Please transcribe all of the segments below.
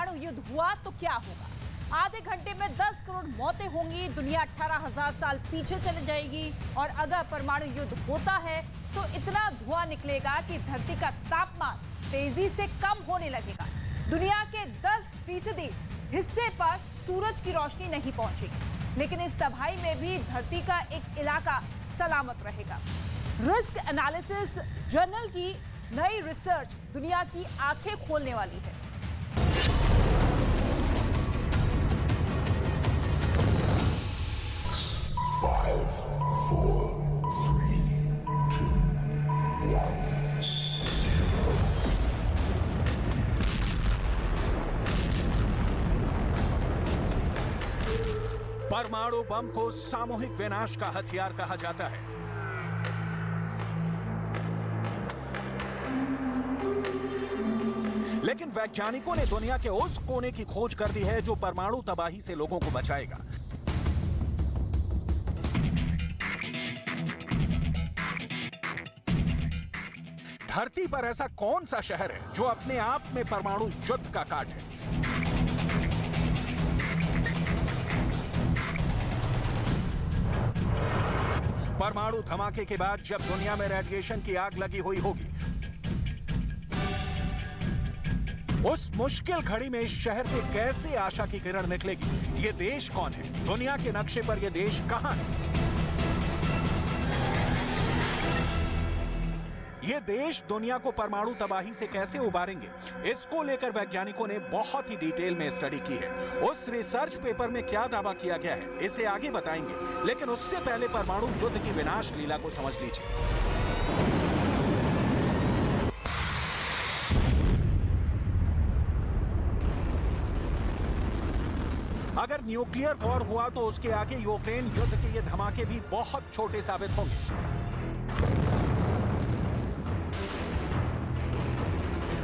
परमाणु युद्ध हुआ तो क्या होगा। आधे घंटे में 10 करोड़ मौतें होंगी, दुनिया 18,000 साल पीछे चली जाएगी। और अगर परमाणु युद्ध होता है तो इतना धुआं निकलेगा कि धरती का तापमान तेजी से कम होने लगेगा। दुनिया के 10% हिस्से पर सूरज की रोशनी नहीं पहुंचेगी, लेकिन इस तबाही में भी धरती का एक इलाका सलामत रहेगा। रिस्क एनालिसिस जर्नल की नई रिसर्च दुनिया की आंखें खोलने वाली है। परमाणु बम को सामूहिक विनाश का हथियार कहा जाता है। लेकिन वैज्ञानिकों ने दुनिया के उस कोने की खोज कर दी है जो परमाणु तबाही से लोगों को बचाएगा। धरती पर ऐसा कौन सा शहर है जो अपने आप में परमाणु युद्ध का कार्ड है? परमाणु धमाके के बाद जब दुनिया में रेडिएशन की आग लगी हुई होगी, उस मुश्किल घड़ी में इस शहर से कैसे आशा की किरण निकलेगी? ये देश कौन है? दुनिया के नक्शे पर यह देश कहां है? ये देश दुनिया को परमाणु तबाही से कैसे उबारेंगे? इसको लेकर वैज्ञानिकों ने बहुत ही डिटेल में स्टडी की है। उस रिसर्च पेपर में क्या दावा किया गया है, इसे आगे बताएंगे, लेकिन उससे पहले परमाणु युद्ध की विनाश लीला को समझ लीजिए। अगर न्यूक्लियर वॉर हुआ तो उसके आगे यूक्रेन युद्ध के ये धमाके भी बहुत छोटे साबित होंगे।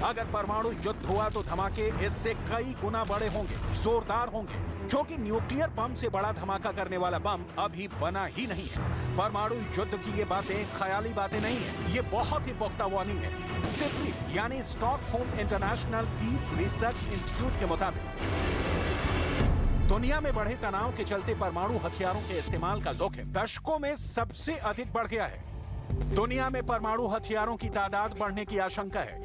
अगर परमाणु युद्ध हुआ तो धमाके इससे कई गुना बड़े होंगे, जोरदार होंगे, क्योंकि न्यूक्लियर बम से बड़ा धमाका करने वाला बम अभी बना ही नहीं है। परमाणु युद्ध की ये बातें ख्याली बातें नहीं है, ये बहुत ही पुख्ता वार्निंग है। सिप्री यानी Stockholm International Peace Research Institute के मुताबिक दुनिया में बढ़े तनाव के चलते परमाणु हथियारों के इस्तेमाल का जोखिम दशकों में सबसे अधिक बढ़ गया है। दुनिया में परमाणु हथियारों की तादाद बढ़ने की आशंका है।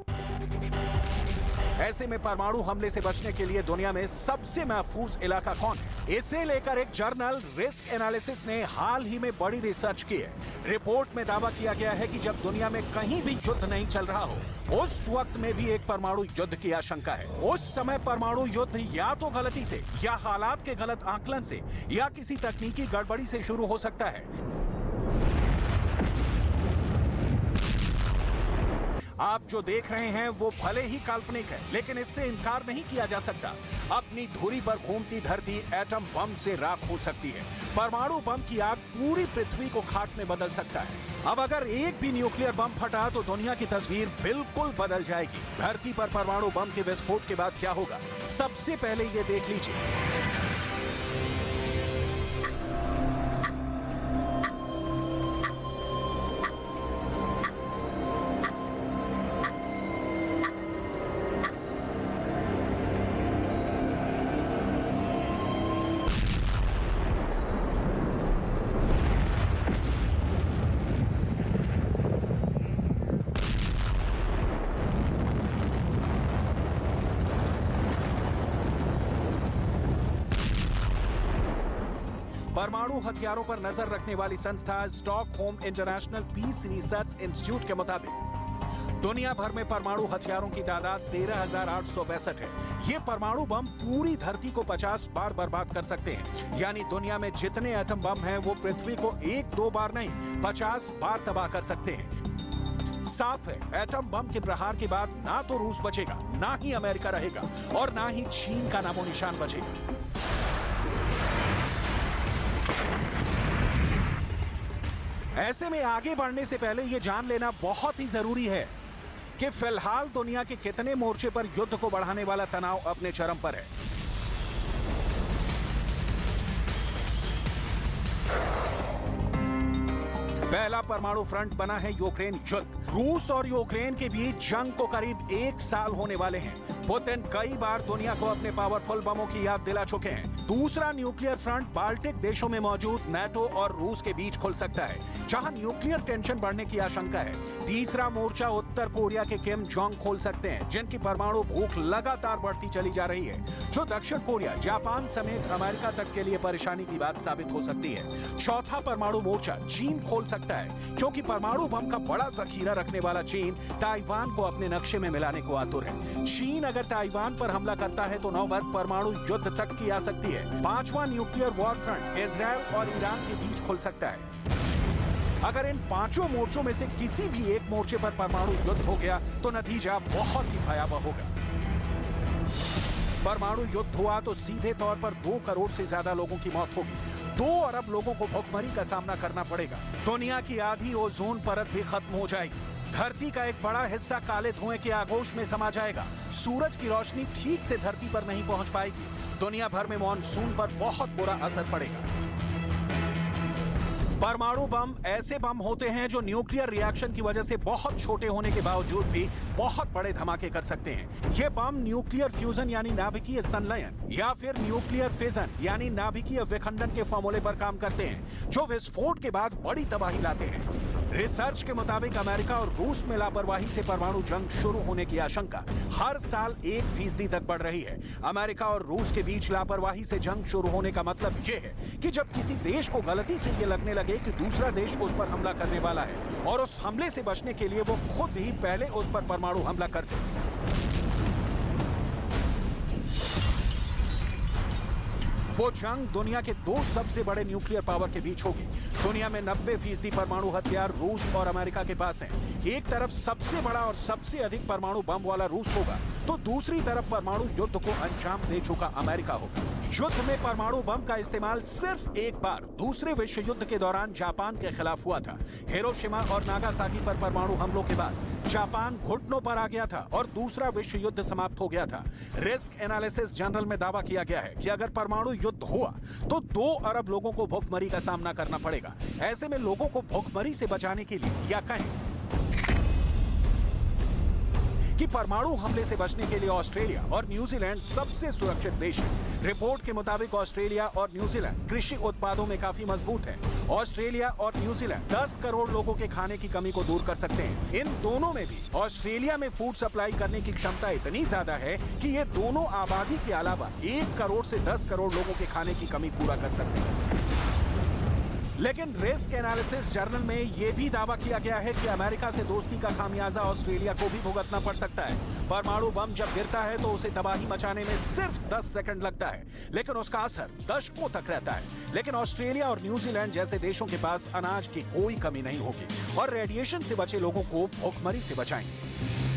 ऐसे में परमाणु हमले से बचने के लिए दुनिया में सबसे महफूज इलाका कौन है? इसे लेकर एक जर्नल रिस्क एनालिसिस ने हाल ही में बड़ी रिसर्च की है। रिपोर्ट में दावा किया गया है कि जब दुनिया में कहीं भी युद्ध नहीं चल रहा हो, उस वक्त में भी एक परमाणु युद्ध की आशंका है। उस समय परमाणु युद्ध या तो गलती से, या हालात के गलत आकलन से, या किसी तकनीकी गड़बड़ी से शुरू हो सकता है। आप जो देख रहे हैं वो भले ही काल्पनिक है, लेकिन इससे इनकार नहीं किया जा सकता। अपनी धुरी पर घूमती धरती एटम बम से राख हो सकती है। परमाणु बम की आग पूरी पृथ्वी को खाक में बदल सकता है। अब अगर एक भी न्यूक्लियर बम फटा तो दुनिया की तस्वीर बिल्कुल बदल जाएगी। धरती पर परमाणु बम के विस्फोट के बाद क्या होगा, सबसे पहले ये देख लीजिए। परमाणु हथियारों पर नजर रखने वाली संस्था Stockholm International Peace Research Institute के मुताबिक दुनिया भर में परमाणु हथियारों की तादाद 13,862 है। ये परमाणु बम पूरी धरती को 50 बार बर्बाद कर सकते हैं। यानी दुनिया में जितने एटम बम हैं वो पृथ्वी को 1-2 बार नहीं 50 बार तबाह कर सकते हैं। साफ है, एटम बम के प्रहार के बाद ना तो रूस बचेगा, ना ही अमेरिका रहेगा, और ना ही चीन का नामो निशान बचेगा। ऐसे में आगे बढ़ने से पहले यह जान लेना बहुत ही जरूरी है कि फिलहाल दुनिया के कितने मोर्चे पर युद्ध को बढ़ाने वाला तनाव अपने चरम पर है। पहला परमाणु फ्रंट बना है यूक्रेन युद्ध। रूस और यूक्रेन के बीच जंग को करीब 1 साल होने वाले हैं। पुतिन कई बार दुनिया को अपने पावरफुल बमों की याद दिला चुके हैं। दूसरा न्यूक्लियर फ्रंट बाल्टिक देशों में मौजूद नाटो और रूस के बीच खुल सकता है, जहां न्यूक्लियर टेंशन बढ़ने की आशंका है। तीसरा मोर्चा उत्तर कोरिया के किम जोंग खोल सकते हैं, जिनकी परमाणु भूख लगातार बढ़ती चली जा रही है, जो दक्षिण कोरिया, जापान समेत अमेरिका तक के लिए परेशानी की बात साबित हो सकती है। चौथा परमाणु मोर्चा चीन खोल सकता है, क्योंकि परमाणु बम का बड़ा जखीरा रखने वाला चीन ताइवान को अपने नक्शे में मिलाने को आतुर है। चीन अगर ताइवान पर हमला करता है तो नौबत परमाणु युद्ध तक की आ सकती है। पांचवा न्यूक्लियर वॉर फ्रंट इजराइल और ईरान के बीच खुल सकता है। अगर इन पांचों मोर्चों में से किसी भी एक मोर्चे पर परमाणु युद्ध हो गया तो नतीजा बहुत ही भयावह होगा। परमाणु युद्ध हुआ तो सीधे तौर पर 2 करोड़ से ज्यादा लोगों की मौत होगी। 2 अरब लोगों को भुखमरी का सामना करना पड़ेगा। दुनिया की आधी ओजोन परत भी खत्म हो जाएगी। धरती का एक बड़ा हिस्सा काले धुएं के आगोश में समा जाएगा। सूरज की रोशनी ठीक से धरती पर नहीं पहुंच पाएगी। दुनिया भर में मॉनसून पर बहुत बुरा असर पड़ेगा। परमाणु बम ऐसे बम होते हैं जो न्यूक्लियर रिएक्शन की वजह से बहुत छोटे होने के बावजूद भी बहुत बड़े धमाके कर सकते हैं। ये बम न्यूक्लियर फ्यूजन यानी नाभिकीय संलयन या फिर न्यूक्लियर फिजन यानी नाभिकीय विखंडन के फॉर्मूले पर काम करते हैं, जो विस्फोट के बाद बड़ी तबाही लाते हैं। रिसर्च के मुताबिक अमेरिका और रूस में लापरवाही से परमाणु जंग शुरू होने की आशंका हर साल 1% तक बढ़ रही है। अमेरिका और रूस के बीच लापरवाही से जंग शुरू होने का मतलब यह है कि जब किसी देश को गलती से ये लगने लगे कि दूसरा देश उस पर हमला करने वाला है और उस हमले से बचने के लिए वो खुद ही पहले उस पर परमाणु हमला करते हैं। वो जंग दुनिया के 2 सबसे बड़े न्यूक्लियर पावर के बीच होगी। दुनिया में 90% परमाणु हथियार रूस और अमेरिका के पास हैं। एक तरफ सबसे बड़ा और सबसे अधिक परमाणु बम वाला रूस होगा, तो दूसरी तरफ परमाणु युद्ध को अंजाम दे चुका अमेरिका होगा। युद्ध में परमाणु बम का इस्तेमाल सिर्फ एक बार दूसरे विश्व युद्ध के दौरान जापान के खिलाफ हुआ था। हिरोशिमा और नागासाकी पर परमाणु हमलों के बाद जापान घुटनों पर आ गया था और दूसरा विश्व युद्ध समाप्त हो गया था। रिस्क एनालिसिस जर्नल में दावा किया गया है कि अगर परमाणु युद्ध हुआ तो 2 अरब लोगों को भुखमरी का सामना करना पड़ेगा। ऐसे में लोगों को भुखमरी से बचाने के लिए या कहें कि परमाणु हमले से बचने के लिए ऑस्ट्रेलिया और न्यूजीलैंड सबसे सुरक्षित देश है। रिपोर्ट के मुताबिक ऑस्ट्रेलिया और न्यूजीलैंड कृषि उत्पादों में काफी मजबूत है। ऑस्ट्रेलिया और न्यूजीलैंड 10 करोड़ लोगों के खाने की कमी को दूर कर सकते हैं। इन दोनों में भी ऑस्ट्रेलिया में फूड सप्लाई करने की क्षमता इतनी ज्यादा है कि ये दोनों आबादी के अलावा 1 करोड़ से 10 करोड़ लोगों के खाने की कमी पूरा कर सकते हैं। लेकिन रिस्क एनालिसिस जर्नल में यह भी दावा किया गया है कि अमेरिका से दोस्ती का खामियाजा ऑस्ट्रेलिया को भी भुगतना पड़ सकता है। परमाणु बम जब गिरता है तो उसे तबाही मचाने में सिर्फ 10 सेकंड लगता है, लेकिन उसका असर दशकों तक रहता है। लेकिन ऑस्ट्रेलिया और न्यूजीलैंड जैसे देशों के पास अनाज की कोई कमी नहीं होगी और रेडिएशन से बचे लोगों को भुखमरी से बचाएंगे।